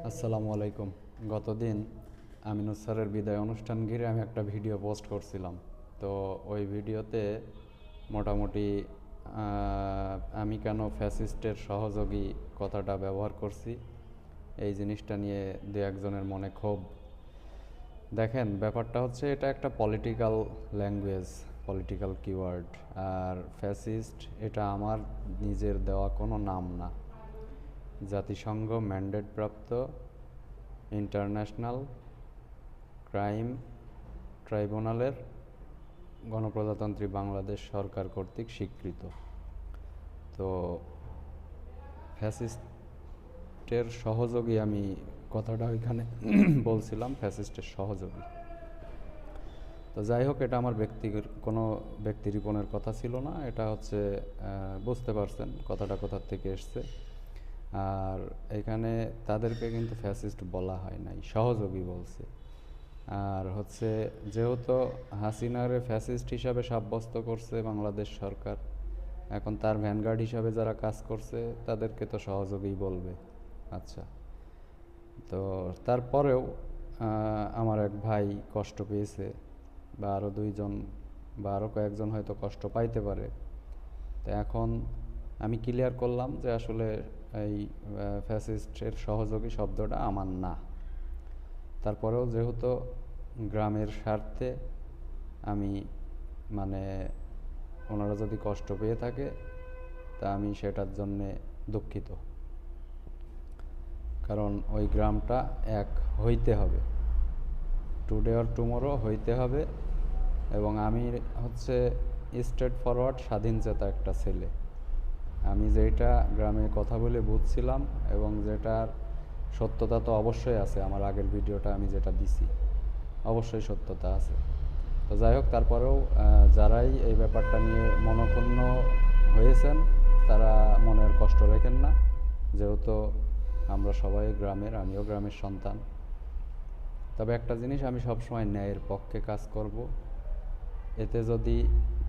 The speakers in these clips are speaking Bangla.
আসসালামু আলাইকুম। গতদিন আমিনুস স্যারের বিদায় অনুষ্ঠান ঘিরে আমি একটা ভিডিও পোস্ট করছিলাম। তো ওই ভিডিওতে মোটামুটি আমি কেন ফ্যাসিস্টের সহযোগী কথাটা ব্যবহার করছি এই জিনিসটা নিয়ে দু একজনের মনে ক্ষোভ। দেখেন, ব্যাপারটা হচ্ছে এটা একটা পলিটিক্যাল ল্যাঙ্গুয়েজ, পলিটিক্যাল কিওয়ার্ড। আর ফ্যাসিস্ট এটা আমার নিজের দেওয়া কোনো নাম না। জাতিসংঘ ম্যান্ডেট প্রাপ্ত ইন্টারন্যাশনাল ক্রাইম ট্রাইব্যুনালের গণপ্রজাতন্ত্রী বাংলাদেশ সরকার কর্তৃক স্বীকৃত। তো ফ্যাসিস্টের সহযোগী, আমি কথাটা ওইখানে বলছিলাম ফ্যাসিস্টের সহযোগী। তো যাই হোক, এটা আমার কোনো ব্যক্তিরিপণের কথা ছিল না। এটা হচ্ছে বুঝতে পারছেন কথাটা কোথার থেকে এসছে। আর এখানে তাদেরকে কিন্তু ফ্যাসিস্ট বলা হয় নাই, সহযোগী বলছে। আর হচ্ছে যেহেতু হাসিনারে ফ্যাসিস্ট হিসাবে সাব্যস্ত করছে বাংলাদেশ সরকার, এখন তার ভ্যানগার্ড হিসাবে যারা কাজ করছে তাদেরকে তো সহযোগী বলবে। আচ্ছা, তো তারপরেও আমার এক ভাই কষ্ট পেয়েছে, বা আরও দুইজন বা আরও কয়েকজন হয়তো কষ্ট পাইতে পারে। তো এখন আমি ক্লিয়ার করলাম যে আসলে এই ফ্যাসিস্টের সহযোগী শব্দটা আমার না। তারপরেও যেহেতু গ্রামের স্বার্থে আমি, মানে ওনারা যদি কষ্ট পেয়ে থাকে তা আমি সেটার জন্যে দুঃখিত। কারণ ওই গ্রামটা এক হইতে হবে, টুডে অর টুমোরো হইতে হবে। এবং আমি হচ্ছে স্ট্রেট ফরওয়ার্ড স্বাধীনচেতা একটা ছেলে। আমি যেটা গ্রামে কথা বলে বুঝছিলাম এবং যেটার সত্যতা তো অবশ্যই আছে, আমার আগের ভিডিওটা আমি যেটা দিছি অবশ্যই সত্যতা আছে। তো যাই হোক, তারপরেও যারাই এই ব্যাপারটা নিয়ে মনক্ষুণ্ণ হয়েছেন তারা মনের কষ্ট রেখেন না। যেহেতু আমরা সবাই গ্রামের, আমিও গ্রামের সন্তান। তবে একটা জিনিস, আমি সবসময় ন্যায়ের পক্ষে কাজ করব। এতে যদি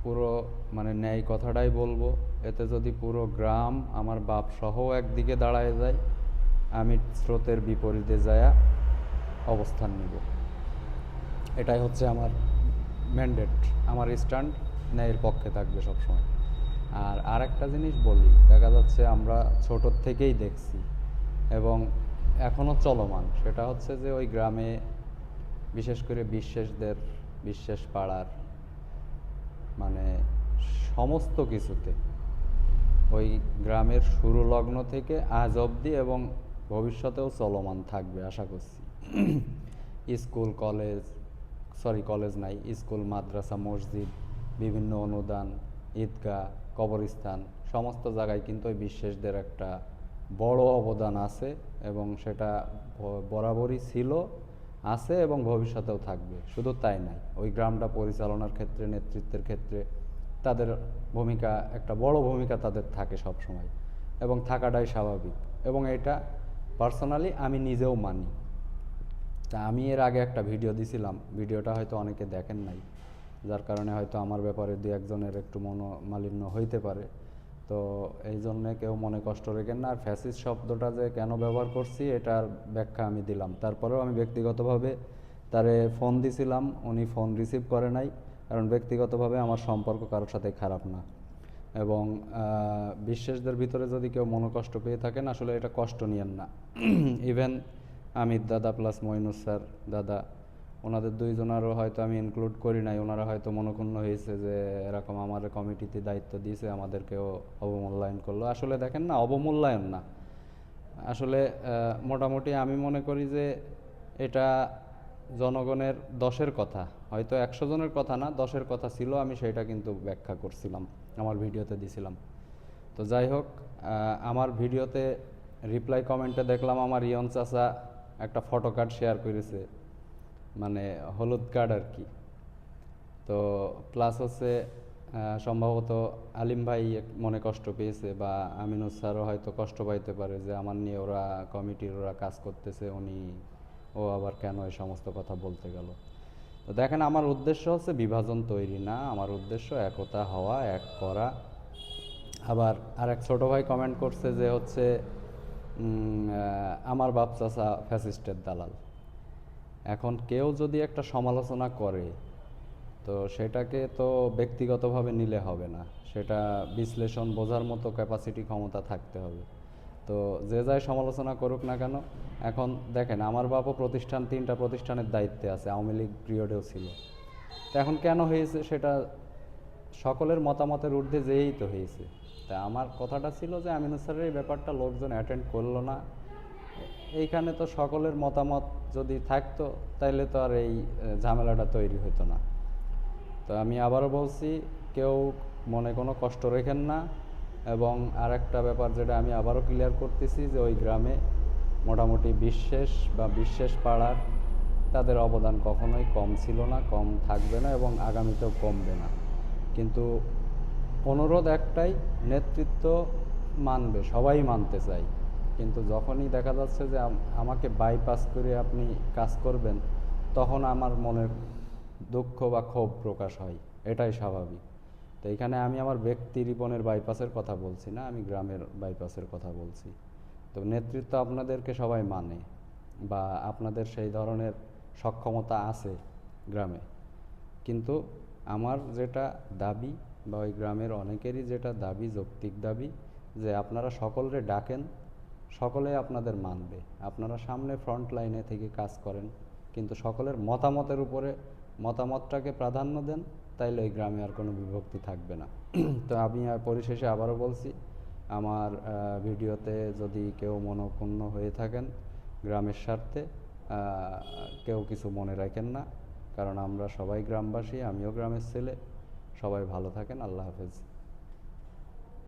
পুরো, মানে ন্যায় কথাটাই বলবো, এতে যদি পুরো গ্রাম আমার বাপ সহ একদিকে দাঁড়ায় যায়, আমি স্রোতের বিপরীতে যায়া অবস্থান নিব। এটাই হচ্ছে আমার ম্যান্ডেট, আমার স্ট্যান্ড ন্যায়ের পক্ষে থাকবে সবসময়। আর আরেকটা জিনিস বলি, দেখা যাচ্ছে আমরা ছোটোর থেকেই দেখছি এবং এখনও চলমান, সেটা হচ্ছে যে ওই গ্রামে বিশেষ করে বিশ্বাস পাড়ার, মানে সমস্ত কিছুতে ওই গ্রামের শুরু লগ্ন থেকে আজ অবধি এবং ভবিষ্যতেও চলমান থাকবে আশা করছি। স্কুল কলেজ, কলেজ নাই, স্কুল মাদ্রাসা মসজিদ, বিভিন্ন অনুদান, ঈদগাহ, কবরস্থান, সমস্ত জায়গায় কিন্তু ওই বিশ্বাসদের একটা বড় অবদান আছে এবং সেটা বরাবরই ছিল, আছে এবং ভবিষ্যতেও থাকবে। শুধু তাই নাই, ওই গ্রামটা পরিচালনার ক্ষেত্রে, নেতৃত্বের ক্ষেত্রে তাদের ভূমিকা, একটা বড় ভূমিকা তাদের থাকে সব সময় এবং থাকাটাই স্বাভাবিক। এবং এটা পার্সোনালি আমি নিজেও মানি। তা আমি এর আগে একটা ভিডিও দিছিলাম, ভিডিওটা হয়তো অনেকে দেখেন নাই, যার কারণে হয়তো আমার ব্যাপারে দু একজনের একটু মনোমালিন্য হইতে পারে। তো এই জন্যে কেউ মনে কষ্ট রেখেন না। আর ফ্যাসিস্ট শব্দটা যে কেন ব্যবহার করছি এটার ব্যাখ্যা আমি দিলাম। তারপরেও আমি ব্যক্তিগতভাবে তারে ফোন দিছিলাম, উনি ফোন রিসিভ করে নাই। কারণ ব্যক্তিগতভাবে আমার সম্পর্ক কারোর সাথে খারাপ না। এবং বিশ্বাসদের ভিতরে যদি কেউ মনোকষ্ট পেয়ে থাকেন, আসলে এটা কষ্ট নিয়েন না। ইভেন আমির দাদা প্লাস মইনুস স্যার দাদা, ওনাদের দুইজনারও হয়তো আমি ইনক্লুড করি নাই। ওনারা হয়তো মনক্ষুণ্ণ হয়েছে যে এরকম আমার কমিটিতে দায়িত্ব দিয়েছে, আমাদেরকেও অবমূল্যায়ন করলো। আসলে দেখেন না, অবমূল্যায়ন না, আসলে মোটামুটি আমি মনে করি যে এটা জনগণের 10-এর কথা, হয়তো 100 জনের কথা না, 10-এর কথা ছিল। আমি সেটা কিন্তু ব্যাখ্যা করছিলাম, আমার ভিডিওতে দিছিলাম। তো যাই হোক, আমার ভিডিওতে রিপ্লাই কমেন্টে দেখলাম আমার ইয়ন চাচা একটা ফটো কার্ড শেয়ার করেছে, মানে হলুদ কার্ড আর কি। তো প্লাস হচ্ছে সম্ভবত আলিম ভাই মনে কষ্ট পেয়েছে, বা আমিনুস স্যারও হয়তো কষ্ট পাইতে পারে যে আমার নিয়ে ওরা কমিটির ওরা কাজ করতেছে, ও আবার কেন এই সমস্ত কথা বলতে গেল। তো দেখেন, আমার উদ্দেশ্য হচ্ছে বিভাজন তৈরি না, আমার উদ্দেশ্য একতা হওয়া, এক করা। আবার আর এক ছোটো ভাই কমেন্ট করছে যে হচ্ছে আমার বাপ চাচা ফ্যাসিস্টের দালাল। এখন কেউ যদি একটা সমালোচনা করে, তো সেটাকে তো ব্যক্তিগতভাবে নিলে হবে না, সেটা বিশ্লেষণ বোঝার মতো ক্যাপাসিটি ক্ষমতা থাকতে হবে। তো যে যাই সমালোচনা করুক না কেন, এখন দেখেন আমার বাপও তিনটা প্রতিষ্ঠানের দায়িত্বে আছে, আওয়ামী লীগ পিরিয়ডেও ছিল। তো এখন কেন হয়েছে সেটা সকলের মতামতের ঊর্ধ্বে যেয়েই তো হয়েছে। তা আমার কথাটা ছিল যে আমিনুল স্যারের এই ব্যাপারটা লোকজন অ্যাটেন্ড করলো না, এইখানে তো সকলের মতামত যদি থাকতো তাইলে তো আর এই ঝামেলাটা তৈরি হতো না। তো আমি আবারও বলছি, কেউ মনে কোনো কষ্ট রেখেন না। এবং আর একটা ব্যাপার যেটা আমি আবারও ক্লিয়ার করতেছি, যে ওই গ্রামে মোটামুটি বিশ্বাস পাড়ার তাদের অবদান কখনোই কম ছিল না, কম থাকবে না এবং আগামীতেও কমবে না। কিন্তু অনুরোধ একটাই, নেতৃত্ব মানবে, সবাই মানতে চাই, কিন্তু যখনই দেখা যাচ্ছে যে আমাকে বাইপাস করে আপনি কাজ করবেন, তখন আমার মনের দুঃখ বা ক্ষোভ প্রকাশ হয়, এটাই স্বাভাবিক। তো এখানে আমি আমার ব্যক্তি জীবনের বাইপাসের কথা বলছি না, আমি গ্রামের বাইপাসের কথা বলছি। তো নেতৃত্ব আপনাদেরকে সবাই মানে, বা আপনাদের সেই ধরনের সক্ষমতা আছে গ্রামে, কিন্তু আমার যেটা দাবি, বা ওই গ্রামের অনেকেরই যেটা দাবি, যৌক্তিক দাবি, যে আপনারা সকলরে ডাকেন, সকলে আপনাদের মানবে, আপনারা সামনে ফ্রন্ট লাইনে থেকে কাজ করেন, কিন্তু সকলের মতামতের উপরে মতামতটাকে প্রাধান্য দেন, তাইলে ওই গ্রামে আর কোনো বিভক্তি থাকবে না। তো আমি পরিশেষে আবারও বলছি, আমার ভিডিওতে যদি কেউ মনোক্ষুণ্ণ হয়ে থাকেন গ্রামের স্বার্থে, কেউ কিছু মনে রাখেন না, কারণ আমরা সবাই গ্রামবাসী, আমিও গ্রামের ছেলে। সবাই ভালো থাকেন, আল্লাহ হাফেজ।